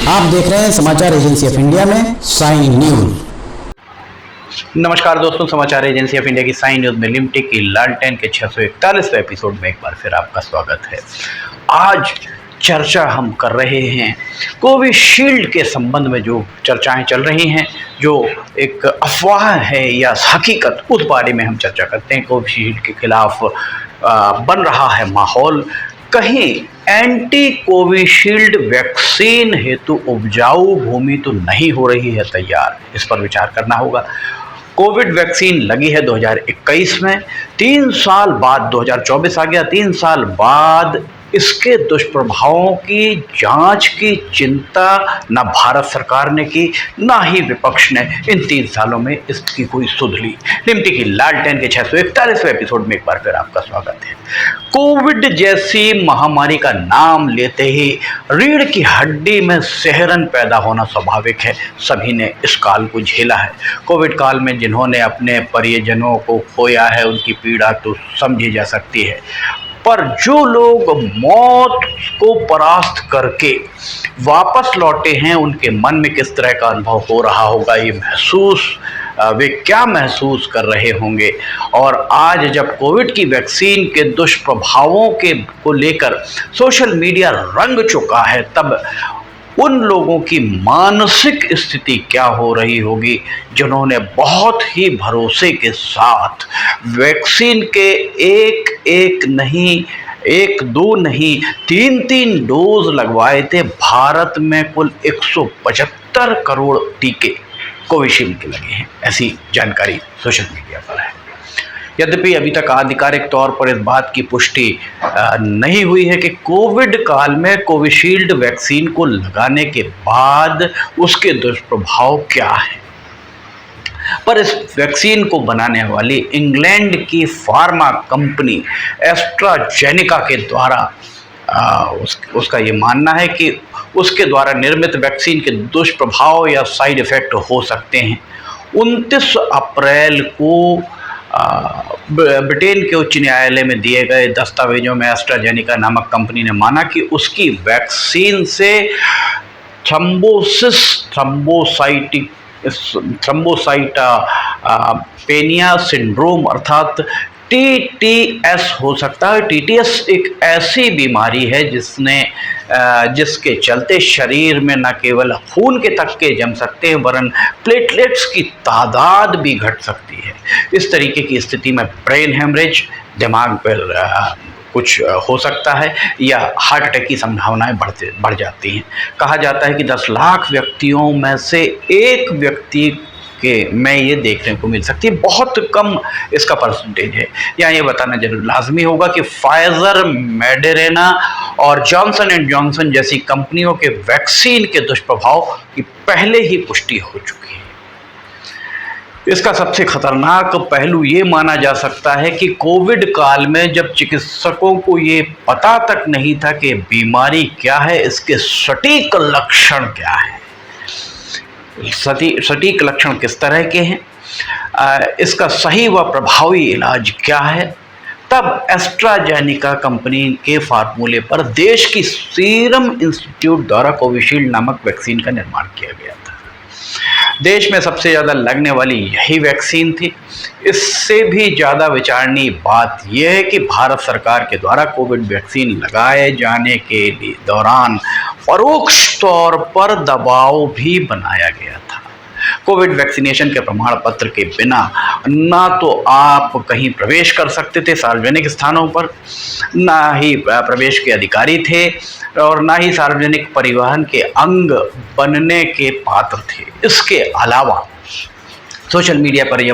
आप देख रहे हैं समाचार एजेंसी ऑफ इंडिया में साइन न्यूज। नमस्कार दोस्तों, समाचार एजेंसी ऑफ इंडिया की साइन न्यूज में लिमटे की लालटेन के 641वें एपिसोड में एक बार फिर आपका स्वागत है। आज चर्चा हम कर रहे हैं कोविशील्ड के संबंध में। जो चर्चाएं चल रही हैं, जो एक अफवाह है या हकीकत, उस बारे में हम चर्चा करते हैं। कोविशील्ड के खिलाफ बन रहा है माहौल। कहीं एंटी कोविशील्ड वैक्सीन हेतु उपजाऊ भूमि तो नहीं हो रही है तैयार, इस पर विचार करना होगा। कोविड वैक्सीन लगी है 2021 में, 3 साल बाद 2024 आ गया, 3 साल बाद इसके दुष्प्रभावों की जांच की चिंता न भारत सरकार ने की, ना ही विपक्ष ने। इन 3 सालों में इसकी कोई सुध ली। लिमटी की लालटेन के 641वें एपिसोड में एक बार फिर आपका स्वागत है। कोविड जैसी महामारी का नाम लेते ही रीढ़ की हड्डी में सिहरन पैदा होना स्वाभाविक है। सभी ने इस काल को झेला है। कोविड काल में जिन्होंने अपने परिजनों को खोया है, उनकी पीड़ा तो समझी जा सकती है। पर जो लोग मौत को परास्त करके वापस लौटे हैं, उनके मन में किस तरह का अनुभव हो रहा होगा, ये वे क्या महसूस कर रहे होंगे। और आज जब कोविड की वैक्सीन के दुष्प्रभावों को लेकर सोशल मीडिया रंग चुका है, तब उन लोगों की मानसिक स्थिति क्या हो रही होगी जिन्होंने बहुत ही भरोसे के साथ वैक्सीन के एक नहीं, 1-2 नहीं, 3-3 डोज लगवाए थे। भारत में कुल 175 करोड़ टीके कोविशील्ड के लगे हैं, ऐसी जानकारी सोशल मीडिया पर है। यद्यपि अभी तक आधिकारिक तौर पर इस बात की पुष्टि नहीं हुई है कि कोविड काल में कोविशील्ड वैक्सीन को लगाने के बाद उसके दुष्प्रभाव क्या हैं। पर इस वैक्सीन को बनाने वाली इंग्लैंड की फार्मा कंपनी एस्ट्राजेनेका के द्वारा उसका ये मानना है कि उसके द्वारा निर्मित वैक्सीन के दुष्प्रभाव या साइड इफ़ेक्ट हो सकते हैं। 29 अप्रैल को ब्रिटेन के उच्च न्यायालय में दिए गए दस्तावेजों में एस्ट्राजेनेका नामक कंपनी ने माना कि उसकी वैक्सीन से थ्रोम्बोसाइटोपेनिया सिंड्रोम अर्थात TTS हो सकता है। TTS एक ऐसी बीमारी है जिसके चलते शरीर में न केवल खून के थक्के जम सकते हैं, वरन प्लेटलेट्स की तादाद भी घट सकती है। इस तरीके की स्थिति में ब्रेन हेमरेज, दिमाग पर कुछ हो सकता है, या हार्ट अटैक की संभावनाएं बढ़ जाती हैं। कहा जाता है कि 10 लाख व्यक्तियों में से एक व्यक्ति में ये देखने को मिल सकती है। बहुत कम इसका परसेंटेज है। यहाँ ये बताना जरूर लाजमी होगा कि फाइजर, मॉडर्ना और जॉनसन एंड जॉनसन जैसी कंपनियों के वैक्सीन के दुष्प्रभाव की पहले ही पुष्टि हो चुकी है। इसका सबसे खतरनाक पहलू ये माना जा सकता है कि कोविड काल में जब चिकित्सकों को ये पता तक नहीं था कि बीमारी क्या है, इसके सटीक लक्षण क्या है, सटीक लक्षण किस तरह के हैं, इसका सही व प्रभावी इलाज क्या है, तब एस्ट्राजेनेका कंपनी के फार्मूले पर देश की सीरम इंस्टीट्यूट द्वारा कोविशील्ड नामक वैक्सीन का निर्माण किया गया था। देश में सबसे ज़्यादा लगने वाली यही वैक्सीन थी। इससे भी ज़्यादा विचारणीय बात यह है कि भारत सरकार के द्वारा कोविड वैक्सीन लगाए जाने के दौरान परोक्ष तौर पर दबाव भी बनाया गया था। कोविड वैक्सीनेशन के प्रमाण पत्र के बिना ना तो आप कहीं प्रवेश कर सकते थे सार्वजनिक स्थानों पर, ना ही प्रवेश के अधिकारी थे, और ना ही सार्वजनिक परिवहन के अंग बनने के पात्र थे। इसके अलावा सोशल मीडिया पर ये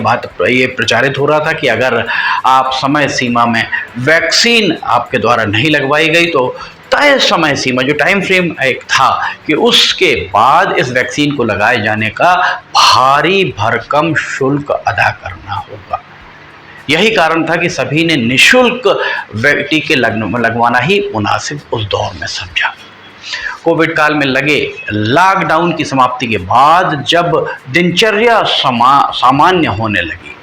प्रचारित हो रहा था कि अगर आप समय सीमा में वैक्सीन आपके द्वारा नहीं लगवाई गई तो तय समय सीमा, जो टाइम फ्रेम एक था कि उसके बाद इस वैक्सीन को लगाए जाने का भारी भरकम शुल्क अदा करना होगा। यही कारण था कि सभी ने निःशुल्क टीके लगवाना ही मुनासिब उस दौर में समझा। कोविड काल में लगे लॉकडाउन की समाप्ति के बाद जब दिनचर्या सामान्य होने लगी,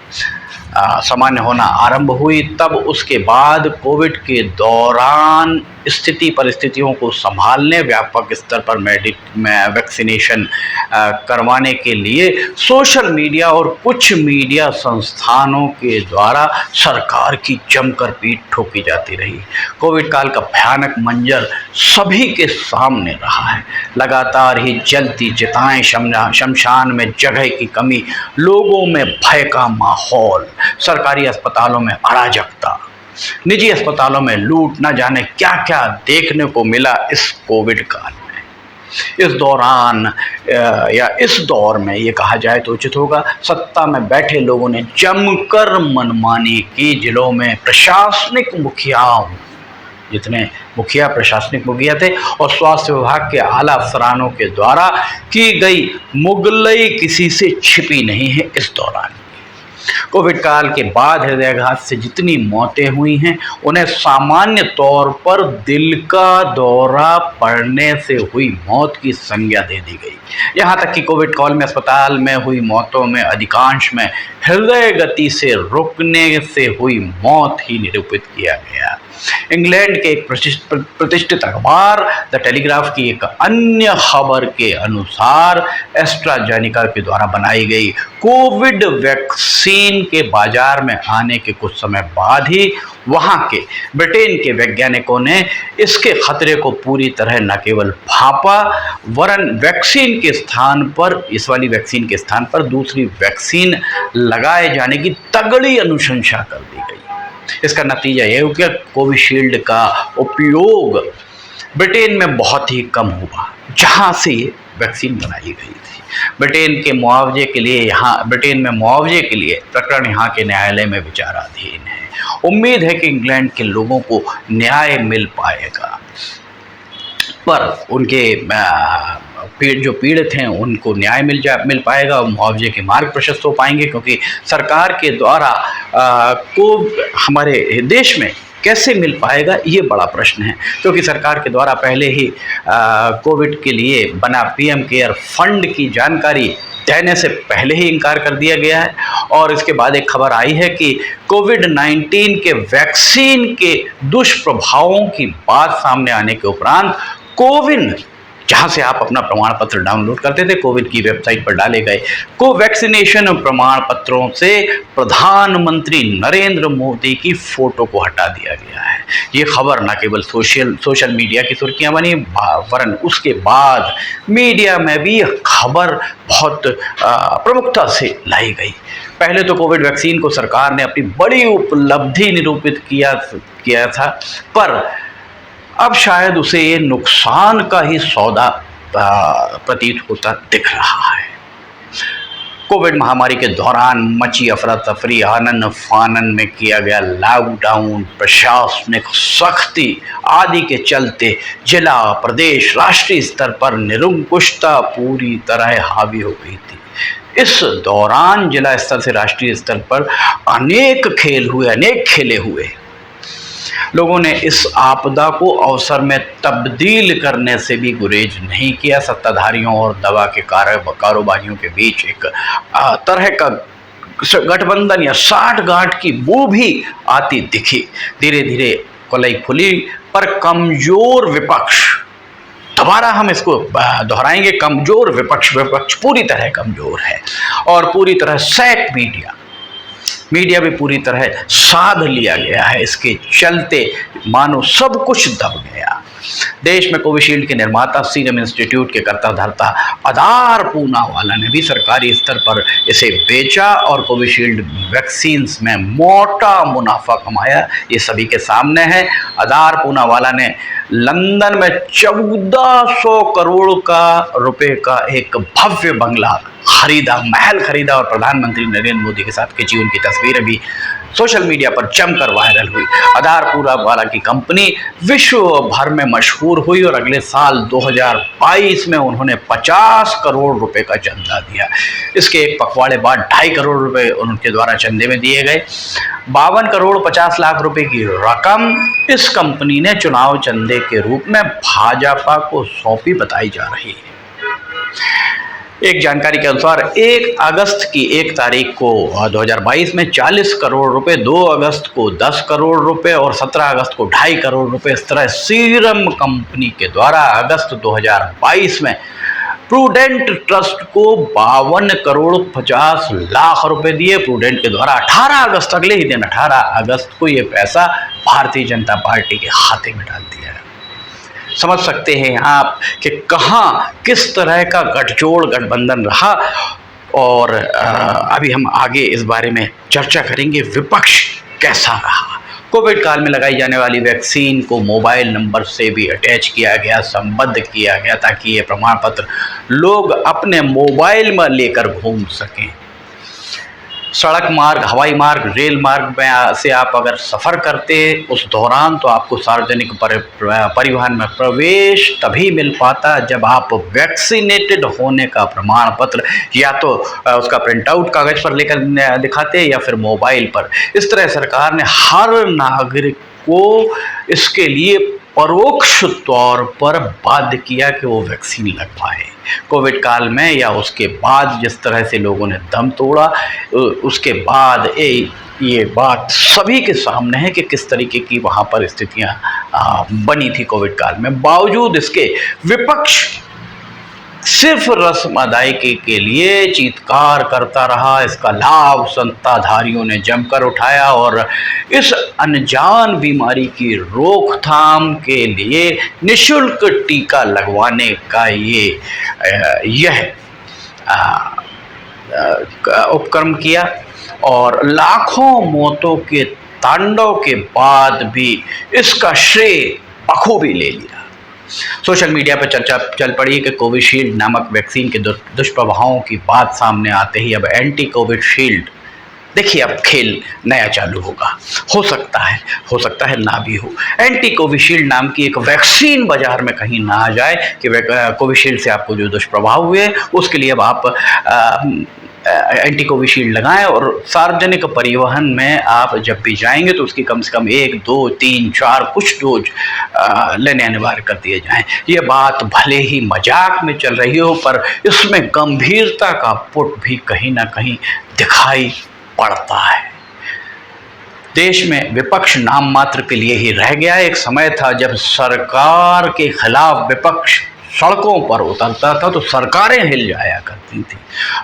सामान्य होना आरंभ हुई, तब उसके बाद कोविड के दौरान स्थिति परिस्थितियों को संभालने, व्यापक स्तर पर वैक्सीनेशन करवाने के लिए सोशल मीडिया और कुछ मीडिया संस्थानों के द्वारा सरकार की जमकर पीठ ठोकी जाती रही। कोविड काल का भयानक मंजर सभी के सामने रहा है। लगातार ही जलती चिताएं, शमशान में जगह की कमी, लोगों में भय का माहौल, सरकारी अस्पतालों में अराजकता, निजी अस्पतालों में लूट, न जाने क्या क्या देखने को मिला इस कोविड काल में। इस दौरान या इस दौर में ये कहा जाए तो उचित होगा, सत्ता में बैठे लोगों ने जमकर मनमानी की। जिलों में प्रशासनिक मुखियाओं, जितने मुखिया प्रशासनिक मुखिया थे, और स्वास्थ्य विभाग के आला अफसरानों के द्वारा की गई मुगलई किसी से छिपी नहीं है। इस दौरान कोविड काल के बाद हृदयाघात से जितनी मौतें हुई हैं, उन्हें सामान्य तौर पर दिल का दौरा पड़ने से हुई मौत की संज्ञा दे दी गई। यहाँ तक कि कोविड काल में अस्पताल में हुई मौतों में अधिकांश में हृदय गति से रुकने से हुई मौत ही निरूपित किया गया। इंग्लैंड के एक प्रतिष्ठित अखबार द टेलीग्राफ की एक अन्य खबर के अनुसार एस्ट्राजेनेका के द्वारा बनाई गई कोविड वैक्सीन के बाजार में आने के कुछ समय बाद ही वहां के ब्रिटेन के वैज्ञानिकों ने इसके खतरे को पूरी तरह न केवल भांपा, वरन वैक्सीन के स्थान पर, इस वाली वैक्सीन के स्थान पर दूसरी वैक्सीन लगाए जाने की तगड़ी अनुशंसा कर दी गई। इसका नतीजा यह हो गया, कोविशील्ड का उपयोग ब्रिटेन में बहुत ही कम हुआ, जहां से ये वैक्सीन बनाई गई थी। ब्रिटेन में मुआवजे के लिए प्रकरण यहाँ के न्यायालय में विचाराधीन है। उम्मीद है कि इंग्लैंड के लोगों को न्याय मिल पाएगा, पर उनके जो पीड़ित हैं उनको न्याय मिल पाएगा और मुआवजे के मार्ग प्रशस्त हो पाएंगे, क्योंकि सरकार के द्वारा को हमारे देश में कैसे मिल पाएगा ये बड़ा प्रश्न है, क्योंकि सरकार के द्वारा पहले ही कोविड के लिए बना पीएम केयर फंड की जानकारी देने से पहले ही इनकार कर दिया गया है। और इसके बाद एक खबर आई है कि कोविड-19 के वैक्सीन के दुष्प्रभावों की बात सामने आने के उपरांत कोविन, जहां से आप अपना प्रमाण पत्र डाउनलोड करते थे, कोविड की वेबसाइट पर डाले गए कोवैक्सीनेशन प्रमाण पत्रों से प्रधानमंत्री नरेंद्र मोदी की फोटो को हटा दिया गया है। ये खबर न केवल सोशल मीडिया की सुर्खियां बनी, वरन उसके बाद मीडिया में भी यह खबर बहुत प्रमुखता से लाई गई। पहले तो कोविड वैक्सीन को सरकार ने अपनी बड़ी उपलब्धि निरूपित किया था, पर अब शायद उसे ये नुकसान का ही सौदा प्रतीत होता दिख रहा है। कोविड महामारी के दौरान मची अफरा तफरी, आनन फानन में किया गया लॉकडाउन, प्रशासनिक सख्ती आदि के चलते जिला, प्रदेश, राष्ट्रीय स्तर पर निरंकुशता पूरी तरह हावी हो गई थी। इस दौरान जिला स्तर से राष्ट्रीय स्तर पर अनेक खेले हुए। लोगों ने इस आपदा को अवसर में तब्दील करने से भी गुरेज नहीं किया। सत्ताधारियों और दवा के कारोबारियों के बीच एक तरह का गठबंधन या साठगांठ की बू भी आती दिखी। धीरे धीरे कलई खुली, पर कमजोर विपक्ष, दोबारा हम इसको दोहराएंगे, कमजोर विपक्ष पूरी तरह कमजोर है, और पूरी तरह सैक मीडिया भी पूरी तरह साध लिया गया है। इसके चलते मानो सब कुछ दब गया। देश में कोविशील्ड के निर्माता सीरम इंस्टीट्यूट के कर्ता धर्ता अदार पूनावाला ने भी सरकारी स्तर पर इसे बेचा और कोविशील्ड वैक्सीन में मोटा मुनाफा कमाया। ये सभी के सामने है। अदार पूनावाला ने लंदन में 1400 करोड़ रुपए का एक भव्य बंगला महल खरीदा और प्रधानमंत्री नरेंद्र मोदी के साथ खींची उनकी तस्वीरें भी सोशल मीडिया पर जमकर वायरल हुई। अदार पूनावाला की कंपनी विश्व भर में मशहूर हुई और अगले साल 2022 में उन्होंने 50 करोड़ रुपए का चंदा दिया। इसके एक पखवाड़े बाद 2.5 करोड़ रुपए उनके द्वारा चंदे में दिए गए। 52 करोड़ 50 लाख रुपए की रकम इस कंपनी ने चुनाव चंदे के रूप में भाजपा को सौंपी बताई जा रही है। एक जानकारी के अनुसार 1 अगस्त की 1 तारीख को 2022 में 40 करोड़ रुपए, 2 अगस्त को 10 करोड़ रुपए और 17 अगस्त को 2.5 करोड़ रुपए, इस तरह सीरम कंपनी के द्वारा अगस्त 2022 में प्रूडेंट ट्रस्ट को 52 करोड़ 50 लाख रुपए दिए। प्रूडेंट के द्वारा 18 अगस्त, अगले ही दिन 18 अगस्त को ये पैसा भारतीय जनता पार्टी के खाते में डाल दिया है। समझ सकते हैं आप कि कहाँ किस तरह का गठजोड़ गठबंधन रहा। और अभी हम आगे इस बारे में चर्चा करेंगे, विपक्ष कैसा रहा। कोविड काल में लगाई जाने वाली वैक्सीन को मोबाइल नंबर से भी अटैच किया गया, संबद्ध किया गया, ताकि ये प्रमाण पत्र लोग अपने मोबाइल में लेकर घूम सकें। सड़क मार्ग, हवाई मार्ग, रेल मार्ग में से आप अगर सफ़र करते उस दौरान, तो आपको सार्वजनिक परिवहन में प्रवेश तभी मिल पाता जब आप वैक्सीनेटेड होने का प्रमाण पत्र या तो उसका प्रिंट आउट कागज़ पर लेकर दिखाते या फिर मोबाइल पर। इस तरह सरकार ने हर नागरिक को इसके लिए परोक्ष तौर पर बाध्य किया कि वो वैक्सीन लगवाए। कोविड काल में या उसके बाद जिस तरह से लोगों ने दम तोड़ा, उसके बाद ये बात सभी के सामने है कि किस तरीके की वहाँ पर स्थितियाँ बनी थी कोविड काल में। बावजूद इसके विपक्ष सिर्फ रस्म अदायगी के लिए चीत्कार करता रहा। इसका लाभ सत्ताधारियों ने जमकर उठाया और इस अनजान बीमारी की रोकथाम के लिए निःशुल्क टीका लगवाने का यह उपक्रम किया और लाखों मौतों के तांडव के बाद भी इसका श्रेय बखूबी ले लिया। सोशल मीडिया पर चर्चा चल पड़ी कि कोविशील्ड नामक वैक्सीन के दुष्प्रभावों की बात सामने आते ही अब एंटी कोविशील्ड, देखिए अब खेल नया चालू होगा। हो सकता है ना भी हो। एंटी कोविशील्ड नाम की एक वैक्सीन बाजार में कहीं ना आ जाए कि कोविशील्ड से आपको जो दुष्प्रभाव हुए उसके लिए अब आप एंटी कोविशील्ड लगाएं और सार्वजनिक परिवहन में आप जब भी जाएंगे तो उसकी कम से कम 1, 2, 3, 4 कुछ डोज लेने अनिवार्य कर दिए जाएं। ये बात भले ही मजाक में चल रही हो, पर इसमें गंभीरता का पुट भी कहीं ना कहीं दिखाई पड़ता है। देश में विपक्ष नाम मात्र के लिए ही रह गया। एक समय था जब सरकार के खिलाफ विपक्ष सड़कों पर उतरता था तो सरकारें हिल जाया करती थी।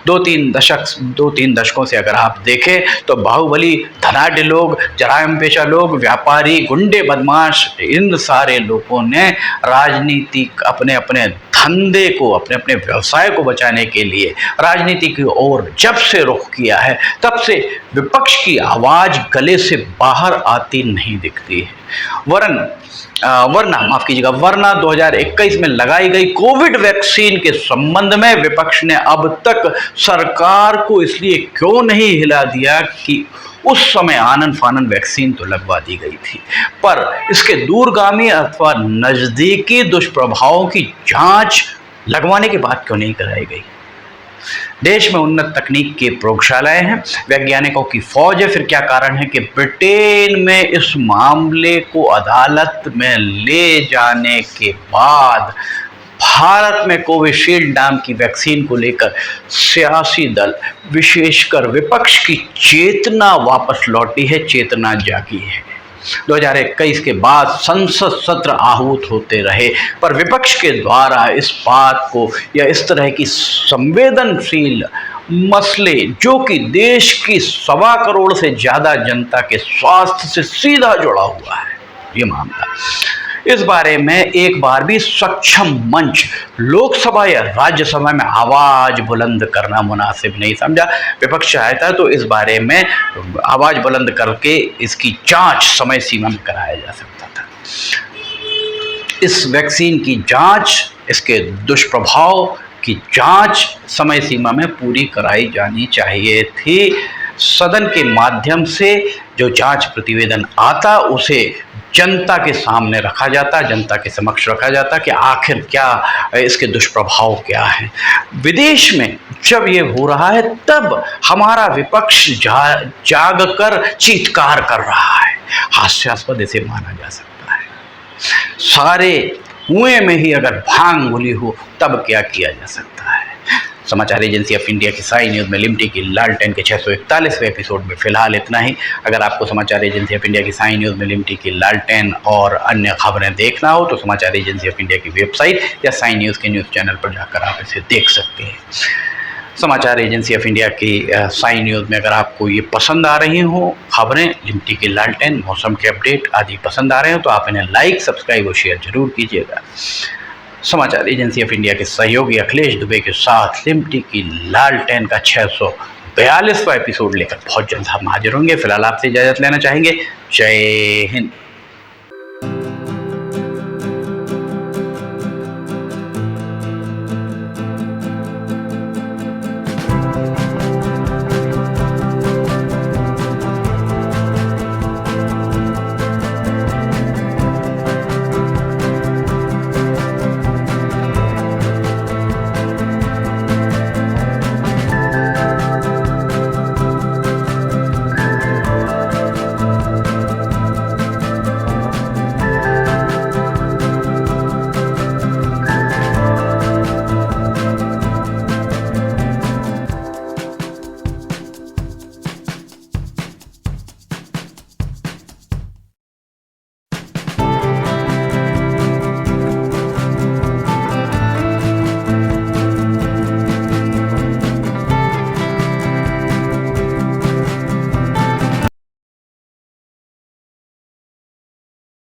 2-3 दशकों से अगर आप देखें तो बाहुबली, धनाढ्य लोग, जराइम पेशा लोग, व्यापारी, गुंडे, बदमाश, इन सारे लोगों ने राजनीतिक अपने अपने धंधे को, अपने अपने व्यवसाय को बचाने के लिए राजनीति की ओर जब से रुख किया है, तब से विपक्ष की आवाज़ गले से बाहर आती नहीं दिखती है। वरना 2021 में लगाई गई कोविड वैक्सीन के संबंध में विपक्ष ने अब तक सरकार को इसलिए क्यों नहीं हिला दिया कि उस समय आनन फानन वैक्सीन तो लगवा दी गई थी, पर इसके दूरगामी अथवा नज़दीकी दुष्प्रभावों की जांच लगवाने की बात क्यों नहीं कराई गई। देश में उन्नत तकनीक की प्रयोगशालाएं हैं, वैज्ञानिकों की फौज है, फिर क्या कारण है कि ब्रिटेन में इस मामले को अदालत में ले जाने के बाद भारत में कोविशील्ड नाम की वैक्सीन को लेकर सियासी दल, विशेषकर विपक्ष की चेतना वापस लौटी है, चेतना जागी है। 2021 के बाद संसद सत्र आहूत होते रहे, पर विपक्ष के द्वारा इस बात को या इस तरह की संवेदनशील मसले जो कि देश की 1.25 करोड़ से ज़्यादा जनता के स्वास्थ्य से सीधा जुड़ा हुआ है ये मामला, इस बारे में एक बार भी सक्षम मंच लोकसभा या राज्यसभा में आवाज़ बुलंद करना मुनासिब नहीं समझा। विपक्ष चाहता है तो इस बारे में आवाज़ बुलंद करके इसकी जांच समय सीमा में कराया जा सकता था। इस वैक्सीन की जांच, इसके दुष्प्रभाव की जांच समय सीमा में पूरी कराई जानी चाहिए थी। सदन के माध्यम से जो जांच प्रतिवेदन आता उसे जनता के सामने रखा जाता, जनता के समक्ष रखा जाता कि आखिर क्या इसके दुष्प्रभाव क्या हैं। विदेश में जब ये हो रहा है तब हमारा विपक्ष जाग कर चीत्कार कर रहा है। हास्यास्पद इसे माना जा सकता है। सारे कुएं में ही अगर भांग घुली हो तब क्या किया जा सकता है। समाचार एजेंसी ऑफ इंडिया की साई न्यूज़ में लिमटी की लालटेन के 641वें एपिसोड में फिलहाल इतना ही। अगर आपको समाचार एजेंसी ऑफ इंडिया की साई न्यूज़ में लिमटी की लालटेन और अन्य खबरें देखना हो तो समाचार एजेंसी ऑफ इंडिया की वेबसाइट या साई न्यूज़ के न्यूज़ चैनल पर जाकर आप इसे देख सकते हैं। समाचार एजेंसी ऑफ इंडिया की साई न्यूज़ में अगर आपको ये पसंद आ रही हो खबरें, लिमटी की लालटेन, मौसम के अपडेट आदि पसंद आ रहे हो तो आप इन्हें लाइक, सब्सक्राइब और शेयर जरूर कीजिएगा। समाचार एजेंसी ऑफ इंडिया के सहयोगी अखिलेश दुबे के साथ लिमटी की लालटेन का 642वां एपिसोड लेकर बहुत जल्द हम हाजिर होंगे। फिलहाल आपसे इजाज़त लेना चाहेंगे। जय हिंद।